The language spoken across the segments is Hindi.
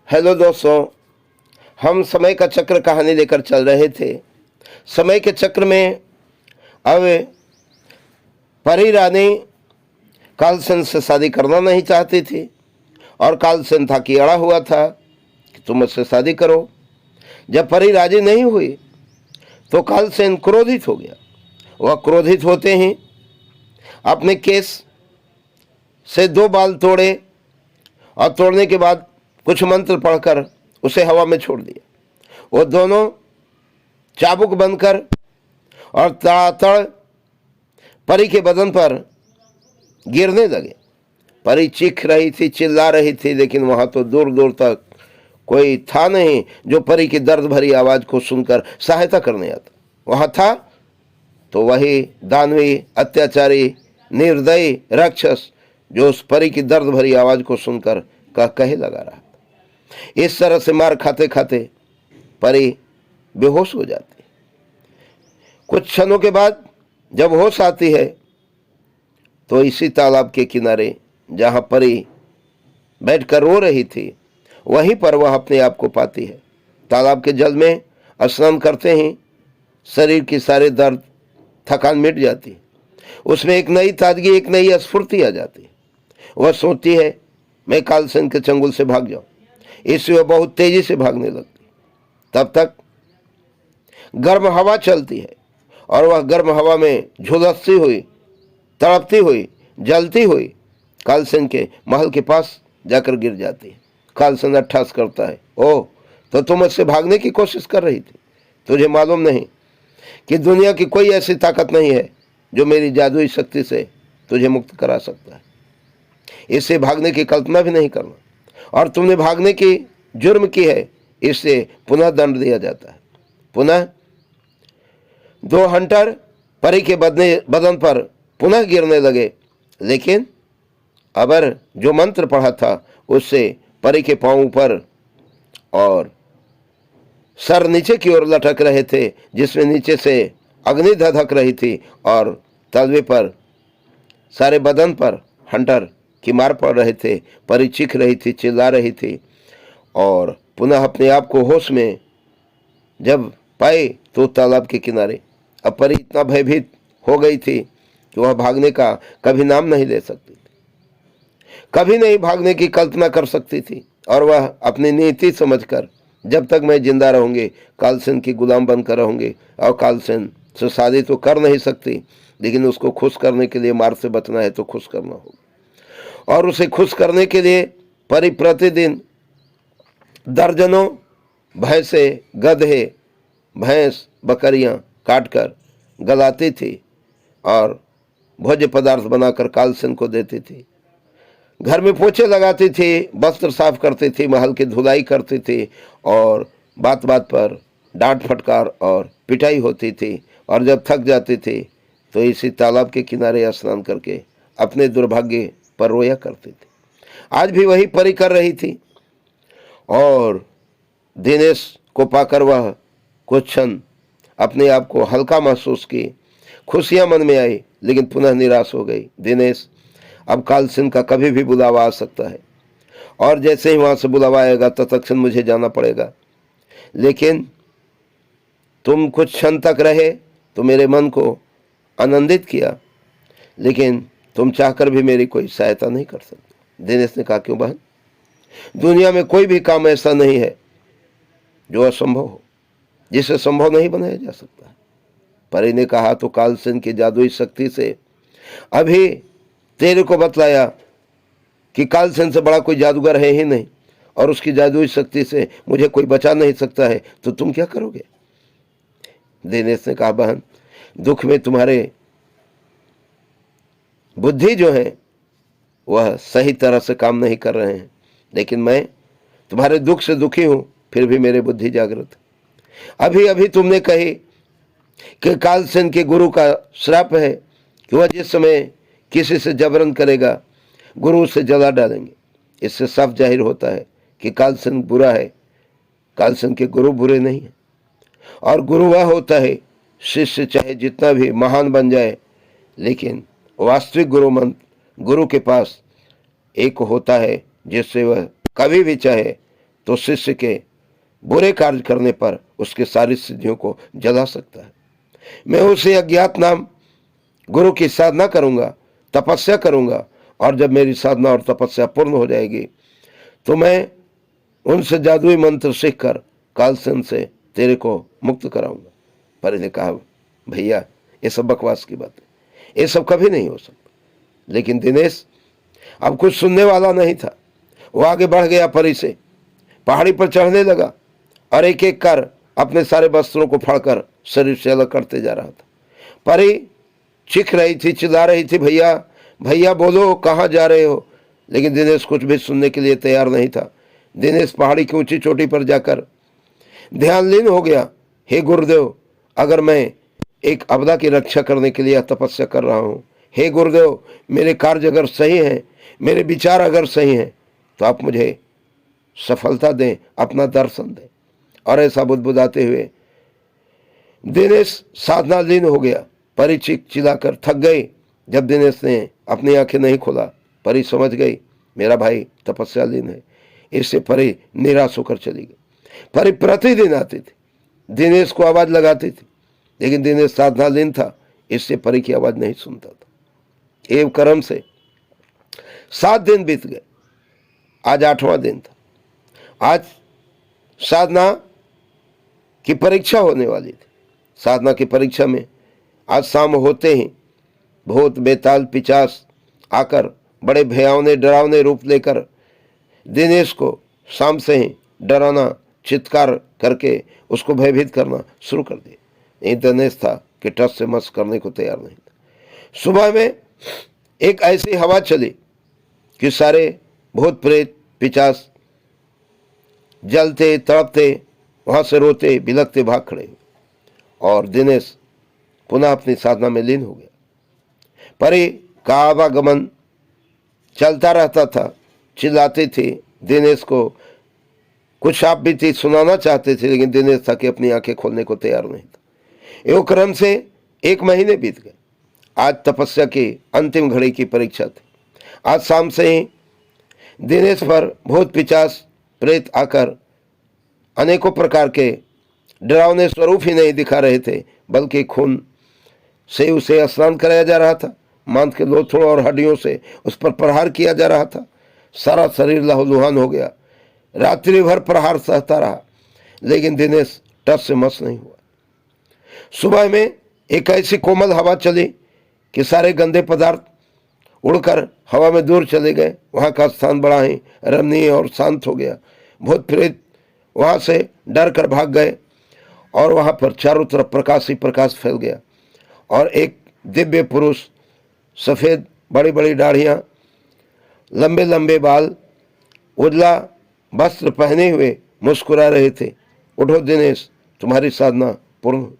हेलो दोस्तों, हम समय का चक्र कहानी लेकर चल रहे थे। समय के चक्र में अब परी रानी कालसन से शादी करना नहीं चाहती थी और कालसन था कि अड़ा हुआ था कि तुम मुझसे शादी करो। जब परी राजी नहीं हुई तो कालसेन क्रोधित हो गया। वह क्रोधित होते ही अपने केस से 2 बाल तोड़े और तोड़ने के बाद कुछ मंत्र पढ़कर उसे हवा में छोड़ दिया। वो दोनों चाबुक बनकर और तड़ातड़ परी के बदन पर गिरने लगे। परी चीख रही थी, चिल्ला रही थी, लेकिन वहां तो दूर दूर तक कोई था नहीं जो परी की दर्द भरी आवाज को सुनकर सहायता करने आता। वहां था तो वही दानवी, अत्याचारी, निर्दयी राक्षस जो उस परी की दर्द भरी आवाज को सुनकर कहे लगा रहा। इस तरह से मार खाते खाते परी बेहोश हो जाती। कुछ क्षणों के बाद जब होश आती है तो इसी तालाब के किनारे जहां परी बैठकर रो रही थी वहीं पर वह अपने आप को पाती है। तालाब के जल में स्नान करते ही शरीर की सारे दर्द, थकान मिट जाती। उसमें एक नई ताजगी, एक नई स्फूर्ति आ जाती। वह सोचती है मैं कालसेन के चंगुल से भाग जाऊं। इससे वह बहुत तेजी से भागने लगती। तब तक गर्म हवा चलती है और वह गर्म हवा में झुलसती हुई, तड़पती हुई, जलती हुई कालसेन के महल के पास जाकर गिर जाती है। कालसेन अट्ठास करता है, ओह, तो तुम मुझसे भागने की कोशिश कर रही थी। तुझे मालूम नहीं कि दुनिया की कोई ऐसी ताकत नहीं है जो मेरी जादुई शक्ति से तुझे मुक्त करा सकता है। इससे भागने की कल्पना भी नहीं करना, और तुमने भागने की जुर्म की है, इससे पुनः दंड दिया जाता है। पुनः 2 हंटर परी के बदन पर पुनः गिरने लगे, लेकिन अबर जो मंत्र पढ़ा था उससे परी के पांव ऊपर और सर नीचे की ओर लटक रहे थे, जिसमें नीचे से अग्नि धधक रही थी और तलवे पर सारे बदन पर हंटर की मार पड़ रहे थे। परी चीख रही थी, चिल्ला रही थी और पुनः अपने आप को होश में जब पाए तो तालाब के किनारे। अब परी इतना भयभीत हो गई थी कि वह भागने का कभी नाम नहीं ले सकती थी, कभी नहीं भागने की कल्पना कर सकती थी। और वह अपनी नीति समझकर जब तक मैं जिंदा रहूंगी कालसेन की गुलाम बनकर रहूंगी, और कालसेन से शादी तो कर नहीं सकती, लेकिन उसको खुश करने के लिए मार से बचना है तो खुश करना होगा। और उसे खुश करने के लिए परी प्रतिदिन दर्जनों भैंसे, गधे, भैंस, बकरियां काटकर गलाती थी और भोज्य पदार्थ बनाकर कालसेन को देती थी। घर में पोछे लगाती थी, वस्त्र साफ करती थी, महल की धुलाई करती थी और बात बात पर डांट फटकार और पिटाई होती थी। और जब थक जाती थी तो इसी तालाब के किनारे स्नान करके अपने दुर्भाग्य पर रोया करती थी। आज भी वही परी कर रही थी और दिनेश को पाकर वह कुछ क्षण अपने आप को हल्का महसूस की, खुशियां मन में आई, लेकिन पुनः निराश हो गई। दिनेश, अब कालसेन का कभी भी बुलावा आ सकता है और जैसे ही वहां से बुलावा आएगा तत्क्षण मुझे जाना पड़ेगा। लेकिन तुम कुछ क्षण तक रहे तो मेरे मन को आनंदित किया, लेकिन तुम चाहकर भी मेरी कोई सहायता नहीं कर सकते। दिनेश ने कहा, क्यों बहन? दुनिया में कोई भी काम ऐसा नहीं है जो असंभव हो, जिसे संभव नहीं बनाया जा सकता। परी ने कहा, तो कालसेन की जादुई शक्ति से अभी तेरे को बतलाया कि कालसेन से बड़ा कोई जादूगर है ही नहीं और उसकी जादुई शक्ति से मुझे कोई बचा नहीं सकता है, तो तुम क्या करोगे? दिनेश ने कहा, बहन, दुख में तुम्हारे बुद्धि जो है वह सही तरह से काम नहीं कर रहे हैं, लेकिन मैं तुम्हारे दुख से दुखी हूं, फिर भी मेरी बुद्धि जागृत है। अभी अभी तुमने कही कि कालसेन के गुरु का श्राप है कि वह जिस समय किसी से जबरन करेगा गुरु उसे जला डालेंगे। इससे साफ जाहिर होता है कि कालसेन बुरा है। कालसेन के गुरु बुरे नहीं है, और गुरु वह होता है, शिष्य चाहे जितना भी महान बन जाए, लेकिन वास्तविक गुरु के पास एक होता है जिससे वह कभी भी चाहे तो शिष्य के बुरे कार्य करने पर उसके सारी सिद्धियों को जला सकता है। मैं उसे अज्ञात नाम गुरु की साधना करूंगा, तपस्या करूंगा, और जब मेरी साधना और तपस्या पूर्ण हो जाएगी तो मैं उनसे जादुई मंत्र सीखकर कालसन से तेरे को मुक्त कराऊंगा। परी ने कहा, भैया ये सब बकवास की बात है, ये सब कभी नहीं हो सकता। लेकिन दिनेश अब कुछ सुनने वाला नहीं था। वो आगे बढ़ गया, परी से पहाड़ी पर चढ़ने लगा और एक एक कर अपने सारे वस्त्रों को फाड़कर शरीर से अलग करते जा रहा था। परी चीख रही थी, चिल्ला रही थी, भैया भैया बोलो, कहाँ जा रहे हो? लेकिन दिनेश कुछ भी सुनने के लिए तैयार नहीं था। दिनेश पहाड़ी की ऊंची चोटी पर जाकर ध्यानलीन हो गया। हे गुरुदेव, अगर मैं एक आपदा की रक्षा करने के लिए तपस्या कर रहा हूँ, हे गुरुदेव, मेरे कार्य अगर सही हैं, मेरे विचार अगर सही हैं, तो आप मुझे सफलता दें, अपना दर्शन दें। और ऐसा बुदबुदाते हुए दिनेश साधना लीन हो गया। परी चिल्लाकर थक गई। जब दिनेश ने अपनी आंखें नहीं खोला, परी समझ गई मेरा भाई तपस्या लीन है। इससे परी निराश होकर चली गई। परी प्रतिदिन आती थी, दिनेश को आवाज लगाती थी, लेकिन दिनेश साधना लीन था, इससे परी की आवाज नहीं सुनता था। एवं कर्म से 7 दिन बीत गए। आज 8वां दिन था। आज साधना की परीक्षा होने वाली थी। साधना की परीक्षा में आज शाम होते ही भूत बेताल पिचास आकर बड़े भयावने डरावने रूप लेकर दिनेश को शाम से ही डराना, चित्कार करके उसको भयभीत करना शुरू कर दिया। ये दिनेश था कि टस से मस करने को तैयार नहीं था। सुबह में एक ऐसी हवा चली कि सारे भूत प्रेत पिचास जलते तड़पते वहां से रोते बिलखते भाग खड़े, और दिनेश पुनः अपनी साधना में लीन हो गया। परी का आवागमन चलता रहता था, चिल्लाती थी। दिनेश को कुछ आप भी थी सुनाना चाहते थे, लेकिन दिनेश था कि अपनी आंखें खोलने को तैयार नहीं था। एवं क्रम से 1 महीने बीत गए। आज तपस्या की अंतिम घड़ी की परीक्षा थी। आज शाम से ही दिनेश पर भूत पिचास प्रेत आकर अनेकों प्रकार के डरावने स्वरूप ही नहीं दिखा रहे थे, बल्कि खून से उसे स्नान कराया जा रहा था। मांस के लोथड़ों और हड्डियों से उस पर प्रहार किया जा रहा था। सारा शरीर लहूलुहान हो गया। रात्रि भर प्रहार सहता रहा, लेकिन दिनेश टस से मस नहीं हुआ। सुबह में एक ऐसी कोमल हवा चली कि सारे गंदे पदार्थ उड़कर हवा में दूर चले गए। वहाँ का स्थान बड़ा ही रमणीय और शांत हो गया। भूत प्रेत वहाँ से डर कर भाग गए, और वहाँ पर चारों तरफ प्रकाश ही प्रकाश फैल गया। और एक दिव्य पुरुष, सफ़ेद बड़ी बड़ी दाढ़ियाँ, लंबे लंबे बाल, उजला वस्त्र पहने हुए मुस्कुरा रहे थे। उठो दिनेश, तुम्हारी साधना पूर्ण हुई।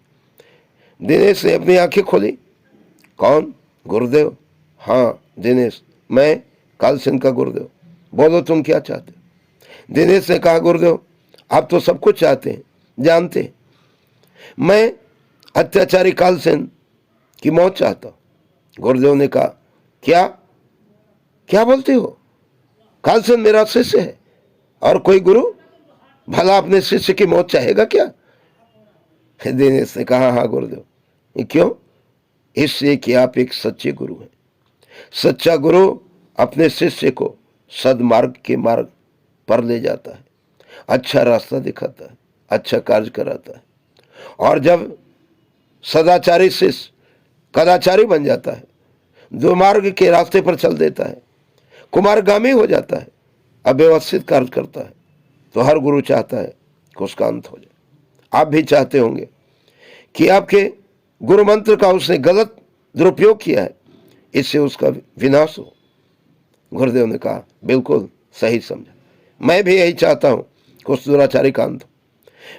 दिनेश ने अपनी आंखें खोली। कौन? गुरुदेव। हाँ दिनेश, मैं कालसेन का गुरुदेव। बोलो तुम क्या चाहते हो? दिनेश ने कहा, गुरुदेव आप तो सब कुछ चाहते हैं, जानते हैं। मैं अत्याचारी कालसेन की मौत चाहता हूं। गुरुदेव ने कहा, क्या क्या बोलते हो? कालसेन मेरा शिष्य है और कोई गुरु भला अपने शिष्य की मौत चाहेगा क्या? दिनेश ने कहा, हाँ गुरुदेव। क्यों? इसलिए कि आप एक सच्चे गुरु हैं। सच्चा गुरु अपने शिष्य को सदमार्ग के मार्ग पर ले जाता है, अच्छा रास्ता दिखाता है, अच्छा कार्य कराता है। और जब सदाचारी शिष्य कदाचारी बन जाता है, दुर्मार्ग के रास्ते पर चल देता है, कुमारगामी हो जाता है, अव्यवस्थित कार्य करता है, तो हर गुरु चाहता है कि उसका अंत हो जाए। आप भी चाहते होंगे कि आपके गुरु मंत्र का उसने गलत दुरुपयोग किया है, इससे उसका विनाश हो। गुरुदेव ने कहा, बिल्कुल सही समझा। मैं भी यही चाहता हूं कि उस दुराचारी का अंत हो।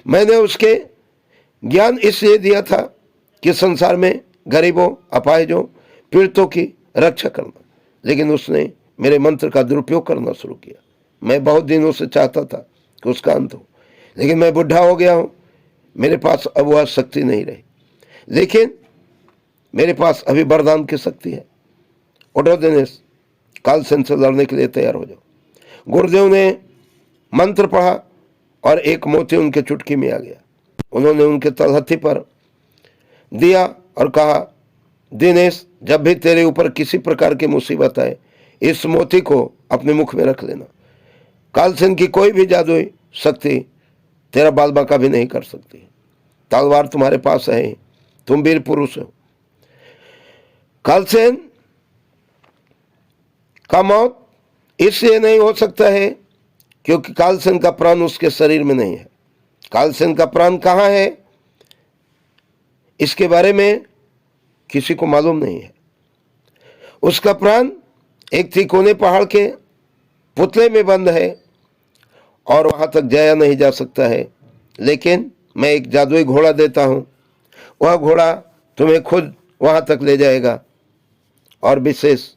मैंने उसके ज्ञान इसलिए दिया था कि संसार में गरीबों, अपाहिजों, पीड़ितों की रक्षा करना, लेकिन उसने मेरे मंत्र का दुरुपयोग करना शुरू किया। मैं बहुत दिनों से चाहता था कि उसका अंत हो, लेकिन मैं बुढ़ा हो गया हूँ, मेरे पास अब वह शक्ति नहीं रही। लेकिन मेरे पास अभी वरदान की शक्ति है। उठो दिनेश, कालसेन से लड़ने के लिए तैयार हो जाओ। गुरुदेव ने मंत्र पढ़ा और एक मोती उनके चुटकी में आ गया। उन्होंने उनके तलहथी पर दिया और कहा, दिनेश, जब भी तेरे ऊपर किसी प्रकार की मुसीबत आए, इस मोती को अपने मुख में रख लेना। कालसेन की कोई भी जादुई शक्ति तेरा बाल बांका भी नहीं कर सकती। तलवार तुम्हारे पास है, तुम वीर पुरुष हो। कालसेन का मौत इसलिए नहीं हो सकता है क्योंकि कालसेन का प्राण उसके शरीर में नहीं है। कालसेन का प्राण कहाँ है, इसके बारे में किसी को मालूम नहीं है। उसका प्राण एक तिकोने पहाड़ के पुतले में बंद है और वहां तक जाया नहीं जा सकता है। लेकिन मैं एक जादुई घोड़ा देता हूं, वह घोड़ा तुम्हें खुद वहां तक ले जाएगा और विशेष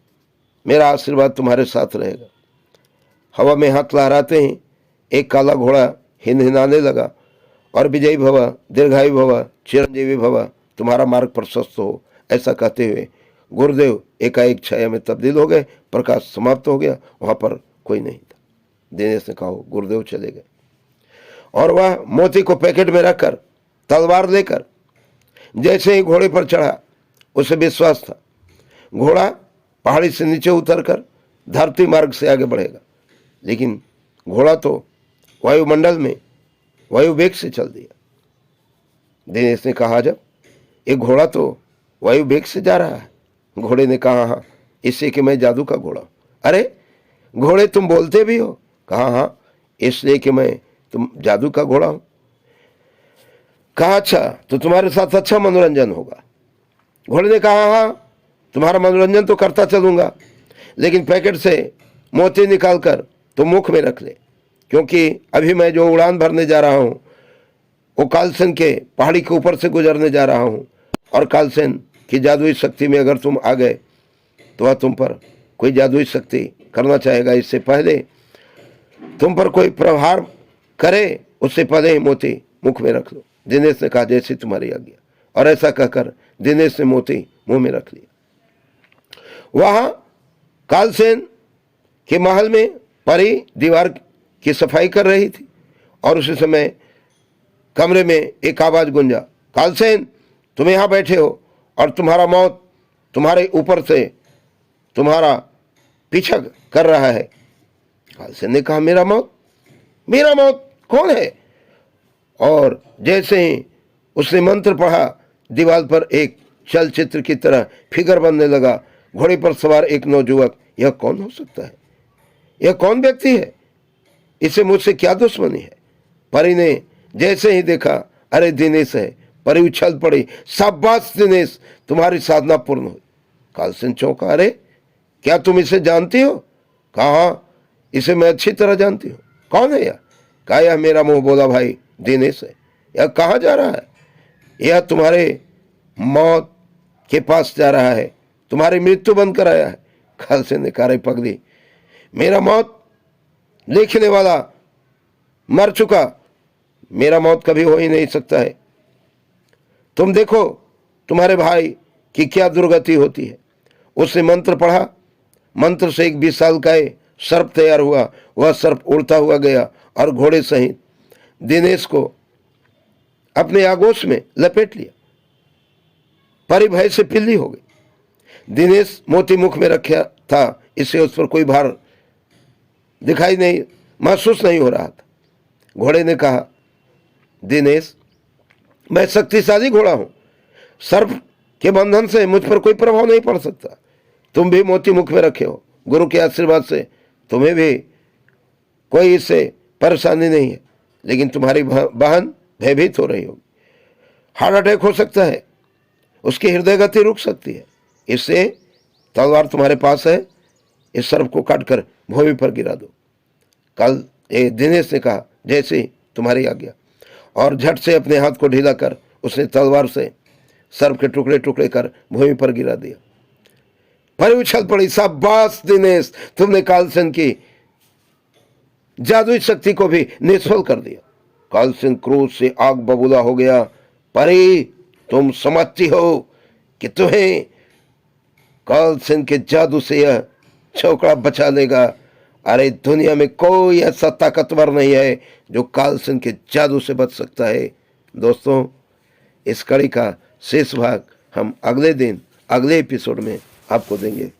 मेरा आशीर्वाद तुम्हारे साथ रहेगा। हवा में हाथ लहराते ही एक काला घोड़ा हिनहिनाने लगा और विजयी भव, दीर्घायु भव, चिरंजीवी भव, तुम्हारा मार्ग प्रशस्त हो, ऐसा कहते हुए गुरुदेव एकाएक छाया में तब्दील हो गए। प्रकाश समाप्त हो गया, वहां पर कोई नहीं था। दिनेश ने कहा, गुरुदेव चले गए। और वह मोती को पैकेट में रखकर तलवार लेकर जैसे ही घोड़े पर चढ़ा, उसे विश्वास था घोड़ा पहाड़ी से नीचे उतरकर धरती मार्ग से आगे बढ़ेगा। लेकिन घोड़ा तो वायुमंडल में वायु वेग से चल दिया। दिनेश ने कहा, जब एक घोड़ा तो वायु वेग से जा रहा है। घोड़े ने कहा, हाँ, इससे कि मैं जादू का घोड़ा। अरे घोड़े, तुम बोलते भी हो? कहा, हाँ, इसलिए कि मैं तुम जादू का घोड़ा हूं। कहा, अच्छा, तो तुम्हारे साथ अच्छा मनोरंजन होगा। घोड़े ने कहा, हाँ, तुम्हारा मनोरंजन तो करता चलूंगा, लेकिन पैकेट से मोती निकालकर तुम मुख में रख ले, क्योंकि अभी मैं जो उड़ान भरने जा रहा हूं वो कालसेन के पहाड़ी के ऊपर से गुजरने जा रहा हूं। और कालसेन की जादुई शक्ति में अगर तुम आ गए तो वह तुम पर कोई जादुई शक्ति करना चाहेगा। इससे पहले तुम पर कोई प्रहार करे, उससे पहले ही मोती मुख में रख लो। दिनेश ने कहा, जैसी तुम्हारी आज्ञा। और ऐसा कहकर दिनेश ने मोती मुंह में रख लिया। वहां कालसेन के महल में परी दीवार की सफाई कर रही थी और उसी समय कमरे में एक आवाज गूंजा, कालसेन, तुम यहां बैठे हो और तुम्हारा मौत तुम्हारे ऊपर से तुम्हारा पीछा कर रहा है। कालसेन ने कहा, मेरा मौत? मेरा मौत कौन है? और जैसे ही उसने मंत्र पढ़ा, दीवार पर एक चलचित्र की तरह फिगर बनने लगा। घोड़े पर सवार एक नौजुवक। यह कौन हो सकता है? यह कौन व्यक्ति है? इसे मुझसे क्या दुश्मनी है? परी ने जैसे ही देखा, अरे दिनेश है। परी उछल पड़ी, शाबाश दिनेश, तुम्हारी साधना पूर्ण हुई। कालसेन चौंका, अरे क्या तुम इसे जानती हो? कहा, इसे मैं अच्छी तरह जानती हूँ। कौन है यह? कहा, यह मेरा मुंह बोला भाई दिनेश है। यह कहाँ जा रहा है? यह तुम्हारे मौत के पास जा रहा है, तुम्हारी मृत्यु बनकर आया है। कालसेन ने कहा, पगली, मेरा मौत लिखने वाला मर चुका, मेरा मौत कभी हो ही नहीं सकता है। तुम देखो तुम्हारे भाई की क्या दुर्गति होती है। उसने मंत्र पढ़ा, मंत्र से एक विशालकाय सर्प तैयार हुआ। वह सर्प उड़ता हुआ गया और घोड़े सहित दिनेश को अपने आगोश में लपेट लिया। परी भय से पिल्ली हो गई। दिनेश मोती मुख में रखा था, इससे उस पर कोई भार दिखाई नहीं, महसूस नहीं हो रहा था। घोड़े ने कहा, दिनेश, मैं शक्तिशाली घोड़ा हूं, सर्प के बंधन से मुझ पर कोई प्रभाव नहीं पड़ सकता। तुम भी मोती मुख में रखे हो, गुरु के आशीर्वाद से तुम्हें भी कोई इससे परेशानी नहीं है। लेकिन तुम्हारी बहन भयभीत हो रही होगी, हार्ट अटैक हो सकता है, उसकी हृदय गति रुक सकती है। इससे तलवार तुम्हारे पास है, इस सर्प को काटकर भूमि पर गिरा दो। कल दिनेश ने कहा, जैसे तुम्हारी आज्ञा। और झट से अपने हाथ को ढीला कर उसने तलवार से सर्प के टुकड़े टुकड़े कर भूमि पर गिरा दिया। परी उछल पड़ी, शाबाश दिनेश, तुमने कालसेन की जादुई शक्ति को भी निष्फल कर दिया। कालसेन क्रोध से आग बबूला हो गया। परी, तुम समझती हो कि तुम्हें कालसेन के जादू से यह चौकड़ा बचा लेगा अरे दुनिया में कोई ऐसा ताकतवर नहीं है जो कालसन के जादू से बच सकता है। दोस्तों, इस कड़ी का शेष भाग हम अगले दिन अगले एपिसोड में आपको देंगे।